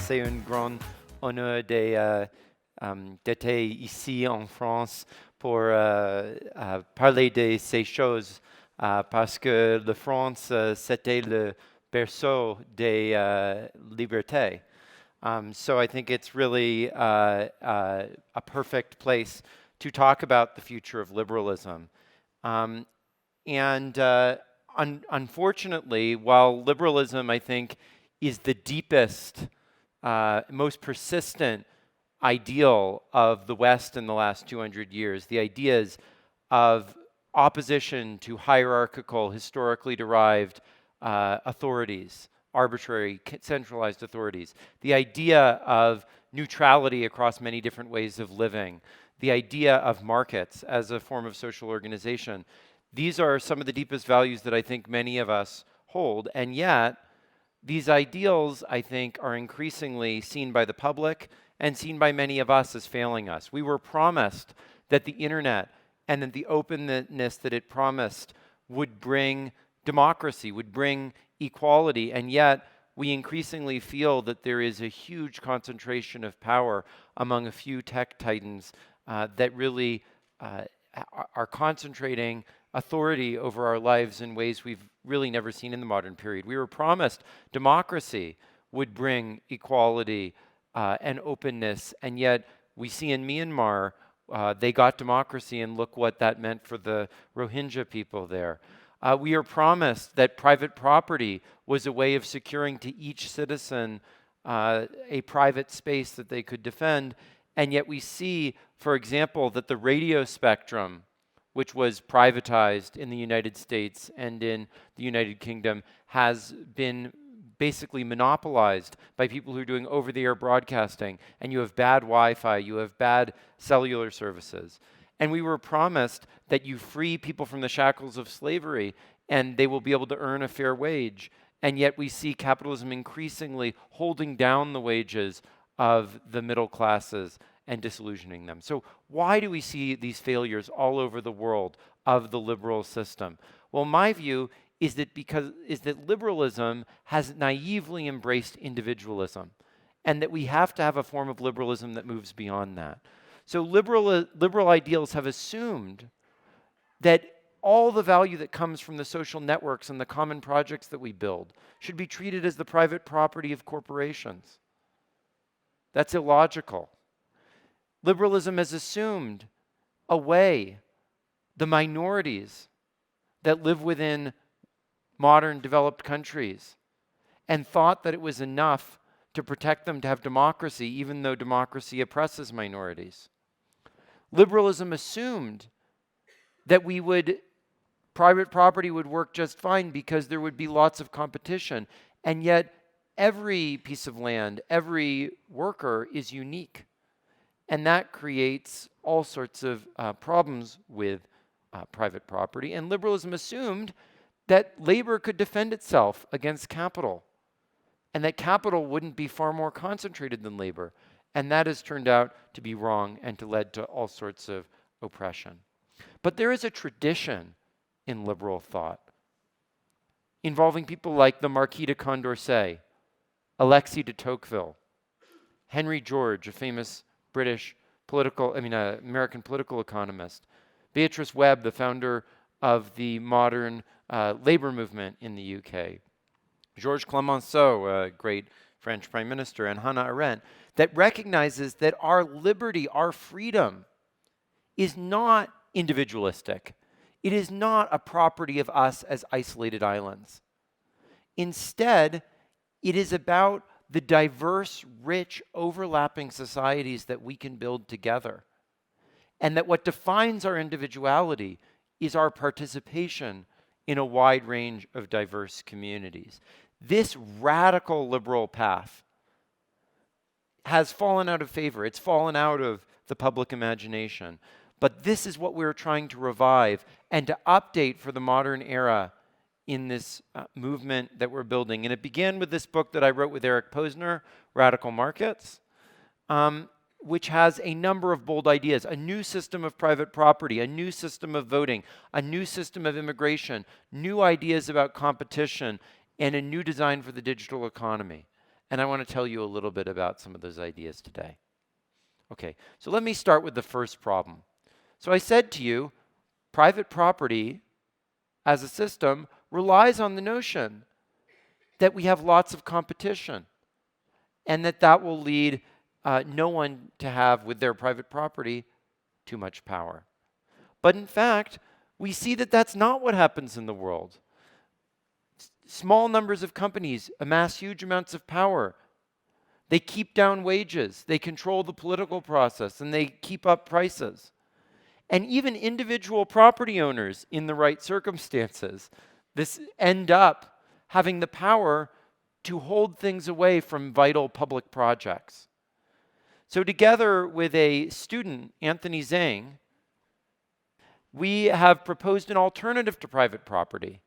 c'est un grand honneur d'être ici en France pour parler de ces choses parce que la France, c'était le berceau des libertés. So I think it's really a perfect place to talk about the future of liberalism. Unfortunately, while liberalism, I think, is the deepest, most persistent ideal of the West in the last 200 years, the ideas of opposition to hierarchical, historically derived authorities, arbitrary, centralized authorities, the idea of neutrality across many different ways of living, the idea of markets as a form of social organization. These are some of the deepest values that I think many of us hold, and yet these ideals, I think, are increasingly seen by the public and seen by many of us as failing us. We were promised that the internet and that the openness that it promised would bring democracy, would bring equality, and yet we increasingly feel that there is a huge concentration of power among a few tech titans that really are concentrating authority over our lives in ways we've really never seen in the modern period. We were promised democracy would bring equality and openness, and yet we see in Myanmar, they got democracy, and look what that meant for the Rohingya people there. We are promised that private property was a way of securing to each citizen a private space that they could defend, and yet we see, for example, that the radio spectrum, which was privatized in the United States and in the United Kingdom, has been basically monopolized by people who are doing over-the-air broadcasting, and you have bad Wi-Fi, you have bad cellular services. And we were promised that you free people from the shackles of slavery and they will be able to earn a fair wage. And yet we see capitalism increasingly holding down the wages of the middle classes and disillusioning them. So why do we see these failures all over the world of the liberal system? Well, my view is that liberalism has naively embraced individualism, and that we have to have a form of liberalism that moves beyond that. So liberal ideals have assumed that all the value that comes from the social networks and the common projects that we build should be treated as the private property of corporations. That's illogical. Liberalism has assumed away the minorities that live within modern developed countries and thought that it was enough to protect them to have democracy, even though democracy oppresses minorities. Liberalism assumed that private property would work just fine because there would be lots of competition, and yet every piece of land, every worker is unique. And that creates all sorts of problems with private property. And liberalism assumed that labor could defend itself against capital, and that capital wouldn't be far more concentrated than labor. And that has turned out to be wrong and to lead to all sorts of oppression. But there is a tradition in liberal thought involving people like the Marquis de Condorcet, Alexis de Tocqueville, Henry George, a famous American political economist, Beatrice Webb, the founder of the modern labor movement in the UK, Georges Clemenceau, a great French prime minister, and Hannah Arendt, that recognizes that our liberty, our freedom, is not individualistic. It is not a property of us as isolated islands. Instead, it is about the diverse, rich, overlapping societies that we can build together. And that what defines our individuality is our participation in a wide range of diverse communities. This radical liberal path has fallen out of favor. It's fallen out of the public imagination. But this is what we're trying to revive and to update for the modern era in this movement that we're building. And it began with this book that I wrote with Eric Posner, Radical Markets, which has a number of bold ideas: a new system of private property, a new system of voting, a new system of immigration, new ideas about competition, and a new design for the digital economy. And I want to tell you a little bit about some of those ideas today. Okay, so let me start with the first problem. So I said to you, private property as a system relies on the notion that we have lots of competition and that will lead no one to have, with their private property, too much power. But in fact, we see that that's not what happens in the world. Small numbers of companies amass huge amounts of power. They keep down wages, they control the political process, and they keep up prices. And even individual property owners, in the right circumstances, this end up having the power to hold things away from vital public projects. So together with a student, Anthony Zhang, we have proposed an alternative to private property.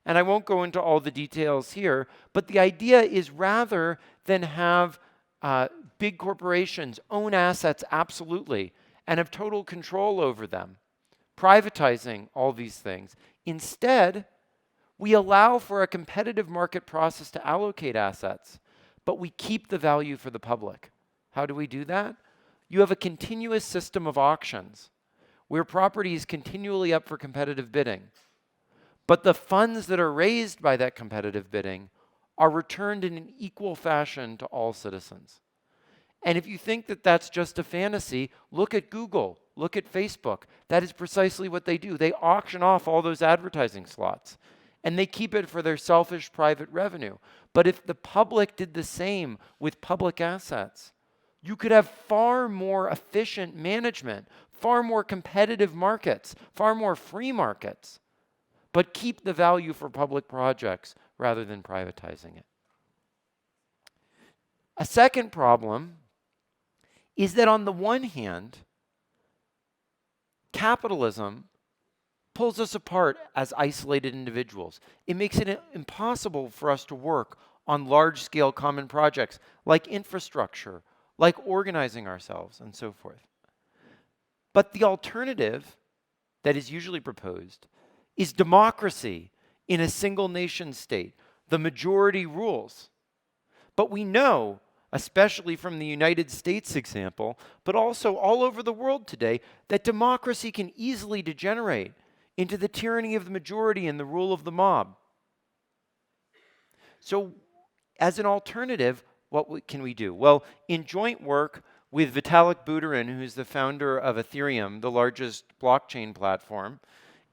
And I won't go into all the details here, but the idea is rather than have big corporations own assets absolutely and have total control over them, privatizing all these things. Instead, we allow for a competitive market process to allocate assets, but we keep the value for the public. How do we do that? You have a continuous system of auctions where property is continually up for competitive bidding. But the funds that are raised by that competitive bidding are returned in an equal fashion to all citizens. And if you think that that's just a fantasy, look at Google, look at Facebook. That is precisely what they do. They auction off all those advertising slots, and they keep it for their selfish private revenue. But if the public did the same with public assets, you could have far more efficient management, far more competitive markets, far more free markets, but keep the value for public projects rather than privatizing it. A second problem is that on the one hand, capitalism pulls us apart as isolated individuals. It makes it impossible for us to work on large-scale common projects like infrastructure, like organizing ourselves, and so forth. But the alternative that is usually proposed is democracy in a single nation state. The majority rules. But we know, especially from the United States example, but also all over the world today, that democracy can easily degenerate into the tyranny of the majority and the rule of the mob. So, as an alternative, what can we do? Well, in joint work with Vitalik Buterin, who's the founder of Ethereum, the largest blockchain platform,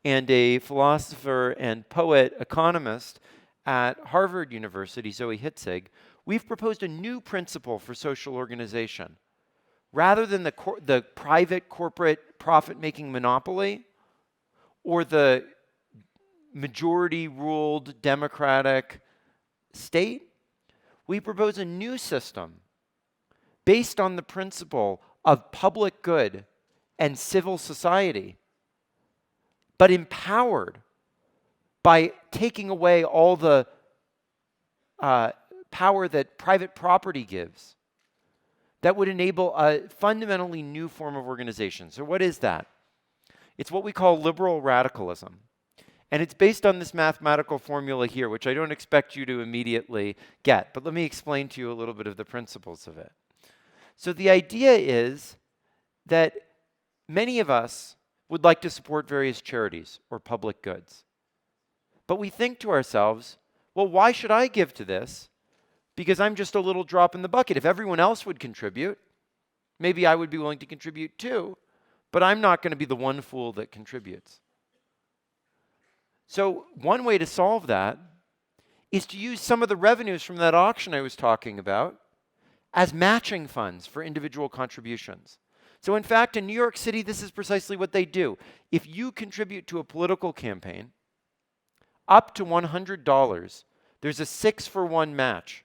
and a philosopher and poet economist at Harvard University, Zoe Hitzig, we've proposed a new principle for social organization. Rather than the private corporate profit-making monopoly or the majority-ruled democratic state, we propose a new system based on the principle of public good and civil society, but empowered by taking away all the power that private property gives, that would enable a fundamentally new form of organization. So what is that? It's what we call liberal radicalism. And it's based on this mathematical formula here, which I don't expect you to immediately get, but let me explain to you a little bit of the principles of it. So the idea is that many of us would like to support various charities or public goods. But we think to ourselves, well, why should I give to this? Because I'm just a little drop in the bucket. If everyone else would contribute, maybe I would be willing to contribute too, but I'm not going to be the one fool that contributes. So one way to solve that is to use some of the revenues from that auction I was talking about as matching funds for individual contributions. So in fact, in New York City, this is precisely what they do. If you contribute to a political campaign, up to $100, there's a 6-for-1 match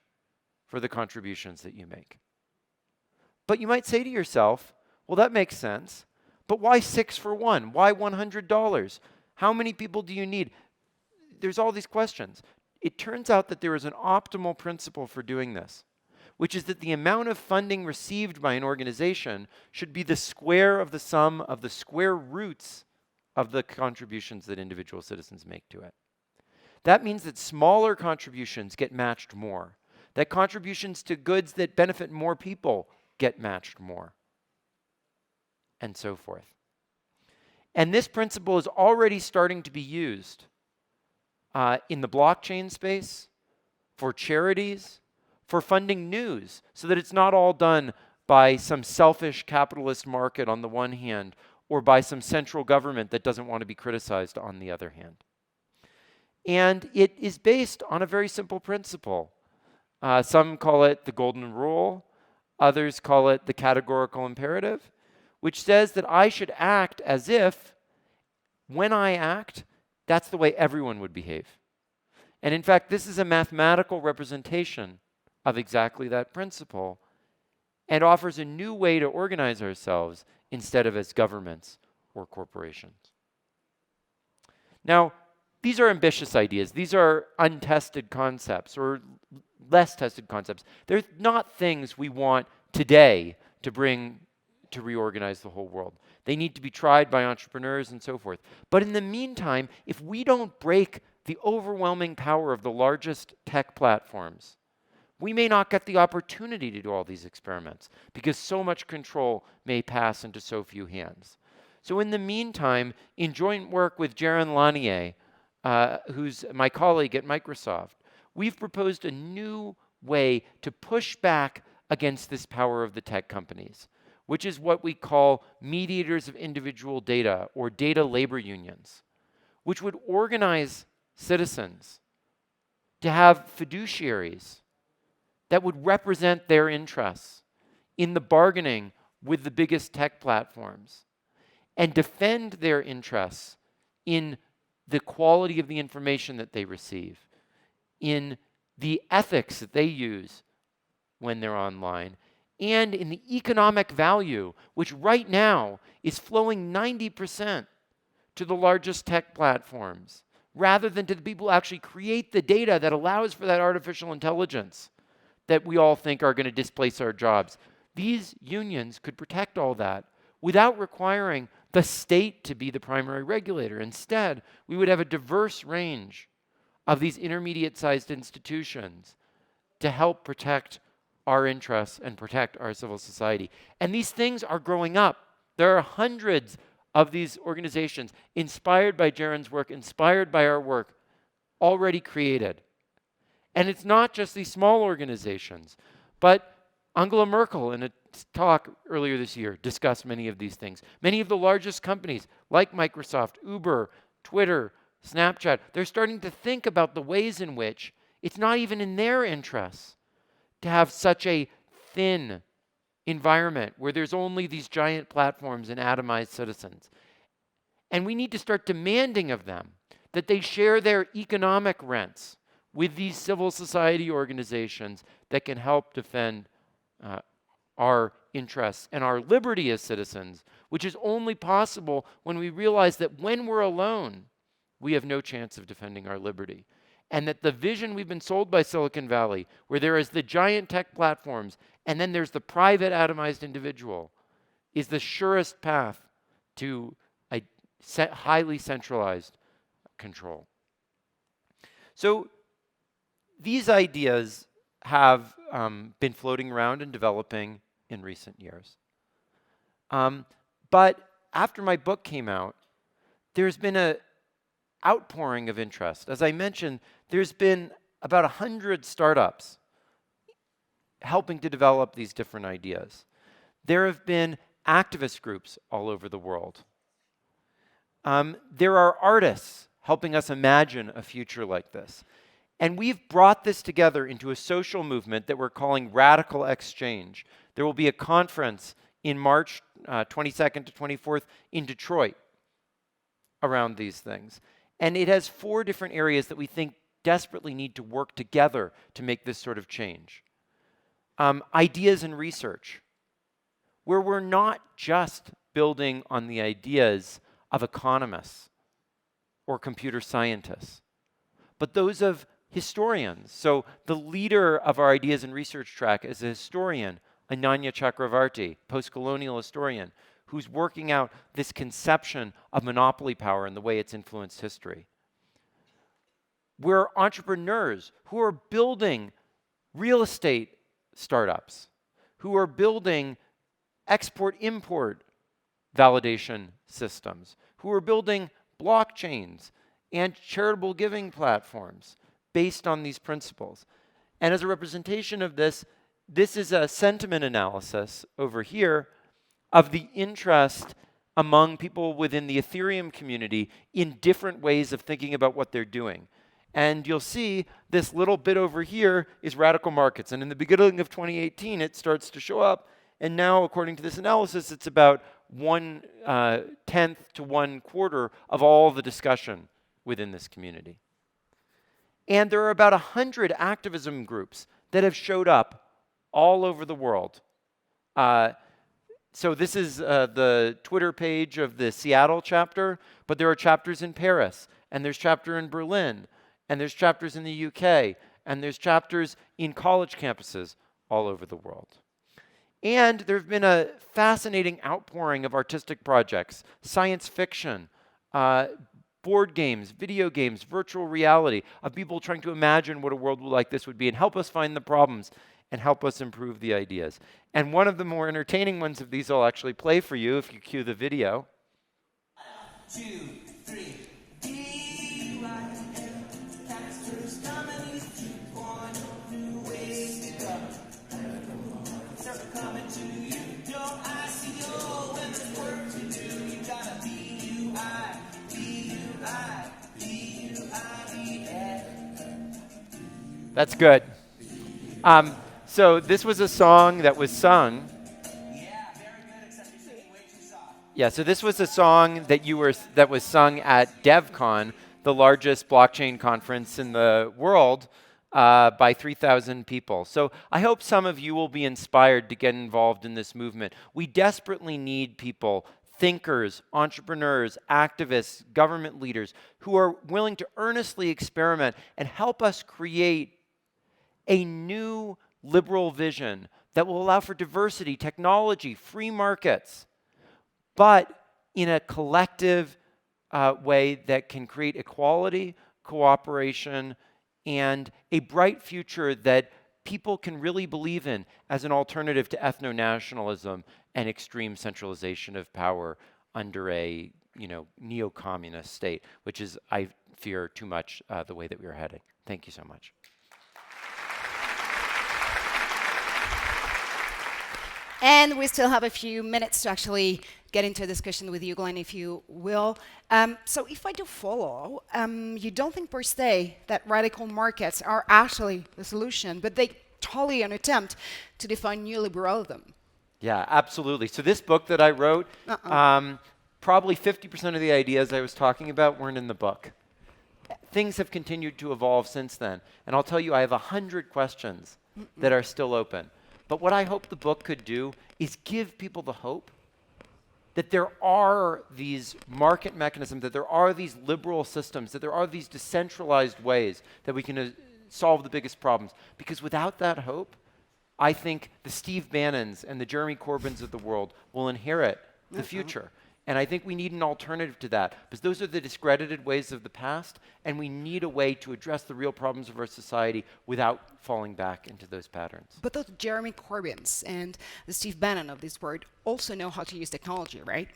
for the contributions that you make. But you might say to yourself, well, that makes sense, but why 6-for-1? Why $100? How many people do you need? There's all these questions. It turns out that there is an optimal principle for doing this, which is that the amount of funding received by an organization should be the square of the sum of the square roots of the contributions that individual citizens make to it. That means that smaller contributions get matched more. that contributions to goods that benefit more people get matched more, and so forth. And this principle is already starting to be used in the blockchain space, for charities, for funding news, so that it's not all done by some selfish capitalist market on the one hand, or by some central government that doesn't want to be criticized on the other hand. And it is based on a very simple principle. Some call it the golden rule, others call it the categorical imperative, which says that I should act as if, when I act, that's the way everyone would behave. And in fact, this is a mathematical representation of exactly that principle, and offers a new way to organize ourselves instead of as governments or corporations. Now, these are ambitious ideas. These are untested concepts or less tested concepts. They're not things we want today to bring to reorganize the whole world. They need to be tried by entrepreneurs and so forth. But in the meantime, if we don't break the overwhelming power of the largest tech platforms, we may not get the opportunity to do all these experiments because so much control may pass into so few hands. So in the meantime, in joint work with Jaron Lanier, who's my colleague at Microsoft, we've proposed a new way to push back against this power of the tech companies, which is what we call mediators of individual data, or data labor unions, which would organize citizens to have fiduciaries that would represent their interests in the bargaining with the biggest tech platforms and defend their interests in the quality of the information that they receive, in the ethics that they use when they're online, and in the economic value, which right now is flowing 90% to the largest tech platforms, rather than to the people who actually create the data that allows for that artificial intelligence that we all think are going to displace our jobs. These unions could protect all that without requiring the state to be the primary regulator. Instead, we would have a diverse range of these intermediate-sized institutions to help protect our interests and protect our civil society. And these things are growing up. There are hundreds of these organizations inspired by Jaron's work, inspired by our work, already created. And it's not just these small organizations, but Angela Merkel, in a talk earlier this year, discussed many of these things. Many of the largest companies, like Microsoft, Uber, Twitter, Snapchat, they're starting to think about the ways in which it's not even in their interests to have such a thin environment where there's only these giant platforms and atomized citizens. And we need to start demanding of them that they share their economic rents with these civil society organizations that can help defend our interests and our liberty as citizens, which is only possible when we realize that when we're alone, we have no chance of defending our liberty. And that the vision we've been sold by Silicon Valley, where there is the giant tech platforms and then there's the private atomized individual, is the surest path to a highly centralized control. So these ideas have been floating around and developing in recent years. But after my book came out, there's been an outpouring of interest. As I mentioned, there's been about 100 startups helping to develop these different ideas. There have been activist groups all over the world. There are artists helping us imagine a future like this. And we've brought this together into a social movement that we're calling Radical Exchange. There will be a conference in March 22nd to 24th in Detroit around these things. And it has 4 different areas that we think desperately need to work together to make this sort of change. Ideas and research, where we're not just building on the ideas of economists or computer scientists, but those of historians. So the leader of our ideas and research track is a historian, Ananya Chakravarti, post-colonial historian, who's working out this conception of monopoly power and the way it's influenced history. We're entrepreneurs who are building real estate startups who are building export-import validation systems, who are building blockchains and charitable giving platforms based on these principles. And as a representation of this, this is a sentiment analysis over here of the interest among people within the Ethereum community in different ways of thinking about what they're doing. And you'll see this little bit over here is radical markets. And in the beginning of 2018, it starts to show up. And now, according to this analysis, it's about 1/10 to 1/4 of all the discussion within this community. And there are about 100 activism groups that have showed up all over the world. So this is the Twitter page of the Seattle chapter, but there are chapters in Paris, and there's chapter in Berlin, and there's chapters in the UK, and there's chapters in college campuses all over the world. And there have been a fascinating outpouring of artistic projects, science fiction, board games, video games, virtual reality, of people trying to imagine what a world like this would be and help us find the problems and help us improve the ideas. And one of the more entertaining ones of these I'll actually play for you if you cue the video. 2, 3. That's good. So this was a song that was sung. Yeah, very good, except you're singing way too soft. Yeah, so this was a song that was sung at DevCon, the largest blockchain conference in the world, by 3,000 people. So I hope some of you will be inspired to get involved in this movement. We desperately need people, thinkers, entrepreneurs, activists, government leaders, who are willing to earnestly experiment and help us create a new liberal vision that will allow for diversity, technology, free markets, but in a collective way that can create equality, cooperation, and a bright future that people can really believe in as an alternative to ethno-nationalism and extreme centralization of power under a neo-communist state, which is, I fear, too much the way that we are heading. Thank you so much. And we still have a few minutes to actually get into a discussion with you, Glenn, if you will. So if I do follow, you don't think per se that radical markets are actually the solution, but they totally an attempt to define neoliberalism. Yeah, absolutely. So this book that I wrote, probably 50% of the ideas I was talking about weren't in the book. Things have continued to evolve since then. And I'll tell you, I have 100 questions that are still open. But what I hope the book could do is give people the hope that there are these market mechanisms, that there are these liberal systems, that there are these decentralized ways that we can solve the biggest problems. Because without that hope, I think the Steve Bannons and the Jeremy Corbyns of the world will inherit the future. And I think we need an alternative to that, because those are the discredited ways of the past, and we need a way to address the real problems of our society without falling back into those patterns. But the Jeremy Corbyns and the Steve Bannon of this world also know how to use technology, right?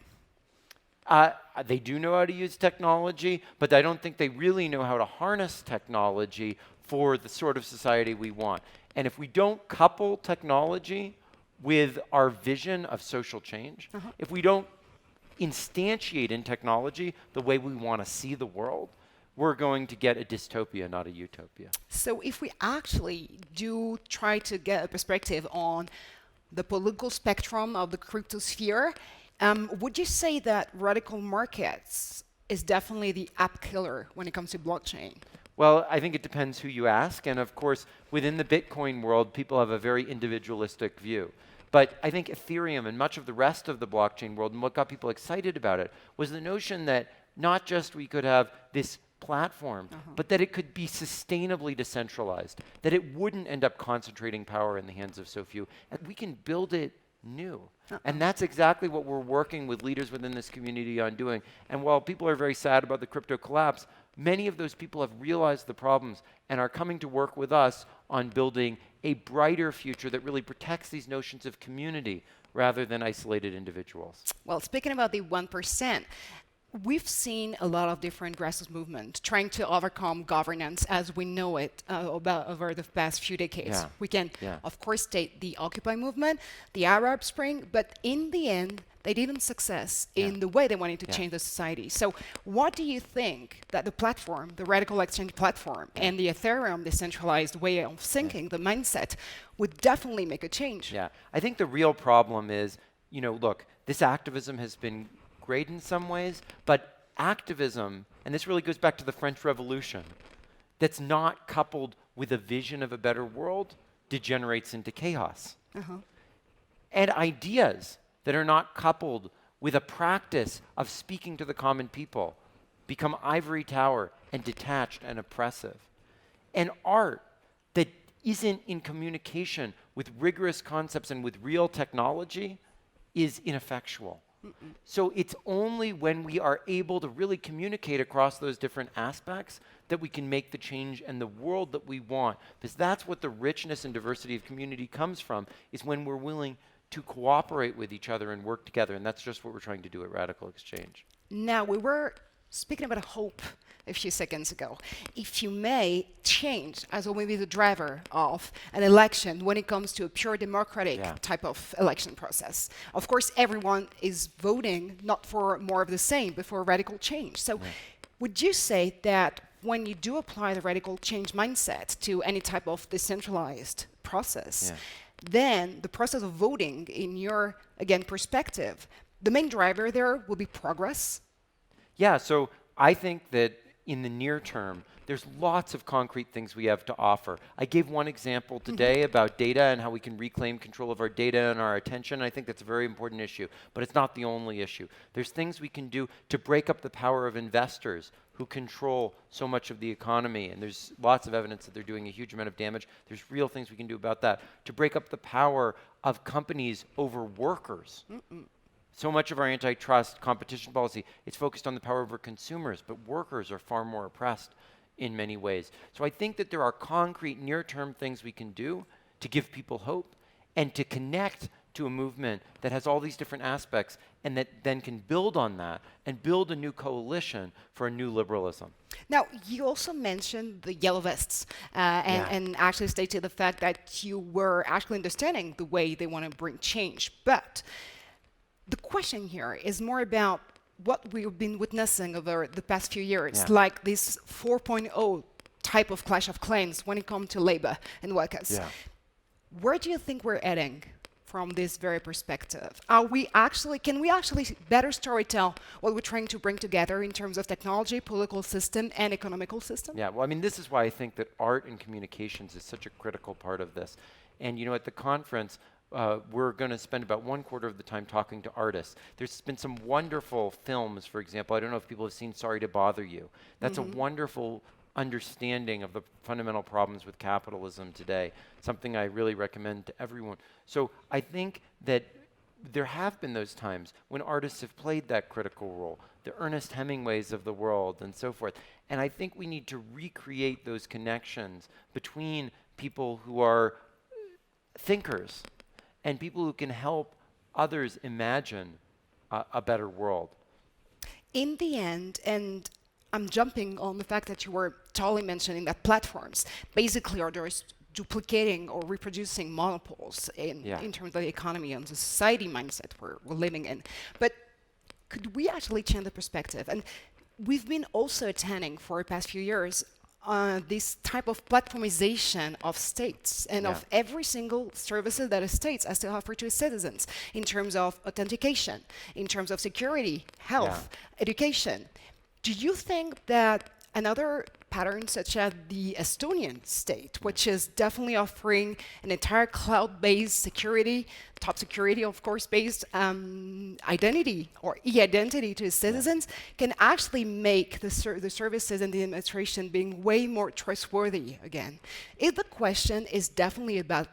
They do know how to use technology, but I don't think they really know how to harness technology for the sort of society we want. And if we don't couple technology with our vision of social change, if we don't instantiate in technology the way we want to see the world, we're going to get a dystopia, not a utopia. So if we actually do try to get a perspective on the political spectrum of the crypto sphere, would you say that radical markets is definitely the app killer when it comes to blockchain? Well, I think it depends who you ask. And of course, within the Bitcoin world, people have a very individualistic view. But I think Ethereum and much of the rest of the blockchain world, and what got people excited about it, was the notion that not just we could have this platform, but that it could be sustainably decentralized, that it wouldn't end up concentrating power in the hands of so few, and we can build it new. And that's exactly what we're working with leaders within this community on doing. And while people are very sad about the crypto collapse, Many of those people have realized the problems and are coming to work with us on building a brighter future that really protects these notions of community rather than isolated individuals. Well, speaking about the 1%, we've seen a lot of different grassroots movements trying to overcome governance as we know it about over the past few decades. Yeah. We can, Yeah. of course, state the Occupy movement, the Arab Spring, but in the end, they didn't success in the way they wanted to change the society. So what do you think that the platform, the Radical Exchange platform, and the Ethereum decentralized way of thinking, the mindset, would definitely make a change? Yeah, I think the real problem is, you know, look, this activism has been great in some ways, but activism, and this really goes back to the French Revolution, that's not coupled with a vision of a better world degenerates into chaos. And ideas that are not coupled with a practice of speaking to the common people become ivory tower and detached and oppressive. And art that isn't in communication with rigorous concepts and with real technology is ineffectual. So it's only when we are able to really communicate across those different aspects that we can make the change and the world that we want. Because that's what the richness and diversity of community comes from, is when we're willing to cooperate with each other and work together. And that's just what we're trying to do at Radical Exchange. Now, we were speaking about hope a few seconds ago. If you may, change as well maybe the driver of an election when it comes to a pure democratic type of election process. Of course, everyone is voting not for more of the same, but for radical change. So would you say that when you do apply the radical change mindset to any type of decentralized process, then the process of voting, in your, again, perspective, the main driver there will be progress? Yeah, so I think that in the near term, there's lots of concrete things we have to offer. I gave one example today about data and how we can reclaim control of our data and our attention. I think that's a very important issue, but it's not the only issue. There's things we can do to break up the power of investors who control so much of the economy, and there's lots of evidence that they're doing a huge amount of damage. There's real things we can do about that. To break up the power of companies over workers. So much of our antitrust competition policy is focused on the power over consumers, but workers are far more oppressed in many ways. So I think that there are concrete near-term things we can do to give people hope and to connect to a movement that has all these different aspects and that then can build on that and build a new coalition for a new liberalism. Now, you also mentioned the yellow vests and actually stated the fact that you were actually understanding the way they want to bring change. But the question here is more about what we've been witnessing over the past few years, like this 4.0 type of clash of claims when it comes to labor and workers. Where do you think we're heading from this very perspective? Can we actually better storytell what we're trying to bring together in terms of technology, political system, and economical system? Yeah, well, I mean, this is why I think that art and communications is such a critical part of this. And, you know, at the conference, we're going to spend about 1/4 of the time talking to artists. There's been some wonderful films, for example. I don't know if people have seen Sorry to Bother You. That's a wonderful understanding of the fundamental problems with capitalism today, something I really recommend to everyone. So I think that there have been those times when artists have played that critical role, the Ernest Hemingways of the world and so forth. And I think we need to recreate those connections between people who are thinkers and people who can help others imagine a better world. In the end, and I'm jumping on the fact that you were totally mentioning that platforms basically are just duplicating or reproducing monopoles in terms of the economy and the society mindset we're living in. But could we actually change the perspective? And we've been also attending for the past few years this type of platformization of states and of every single services that a state has to offer to its citizens in terms of authentication, in terms of security, health, education. Do you think that another pattern such as the Estonian state, which is definitely offering an entire cloud-based security, top security, of course, based identity or e-identity to its citizens, can actually make the services and the administration being way more trustworthy again? If the question is definitely about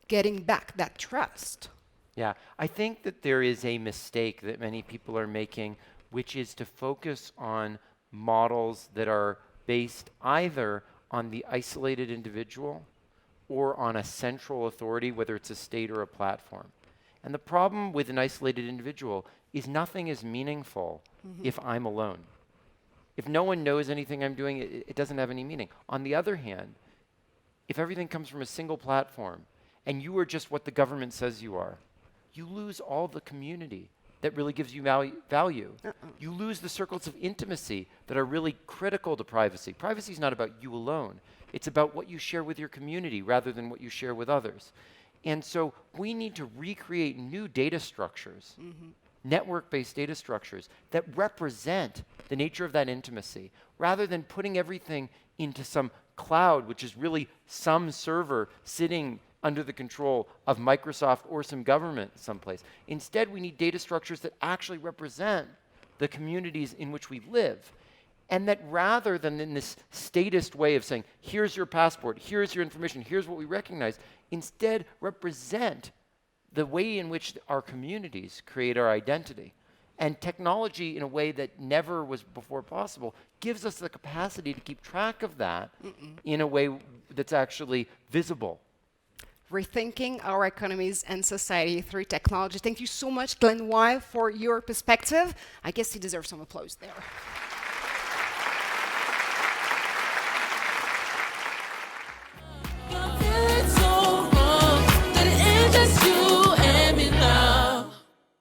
getting back that trust. Yeah, I think that there is a mistake that many people are making, which is to focus on models that are based either on the isolated individual or on a central authority, whether it's a state or a platform. And the problem with an isolated individual is nothing is meaningful if I'm alone. If no one knows anything I'm doing, it doesn't have any meaning. On the other hand, if everything comes from a single platform and you are just what the government says you are, you lose all the community that really gives you value. You lose the circles of intimacy that are really critical to privacy. Privacy is not about you alone. It's about what you share with your community rather than what you share with others. And so we need to recreate new data structures, network-based data structures that represent the nature of that intimacy, rather than putting everything into some cloud, which is really some server sitting under the control of Microsoft or some government someplace. Instead, we need data structures that actually represent the communities in which we live. And that rather than in this statist way of saying, here's your passport, here's your information, here's what we recognize, instead represent the way in which our communities create our identity. And technology, in a way that never was before possible, gives us the capacity to keep track of that in a way that's actually visible. Rethinking our economies and society through technology. Thank you so much, Glen Weyl, for your perspective. I guess he deserves some applause there.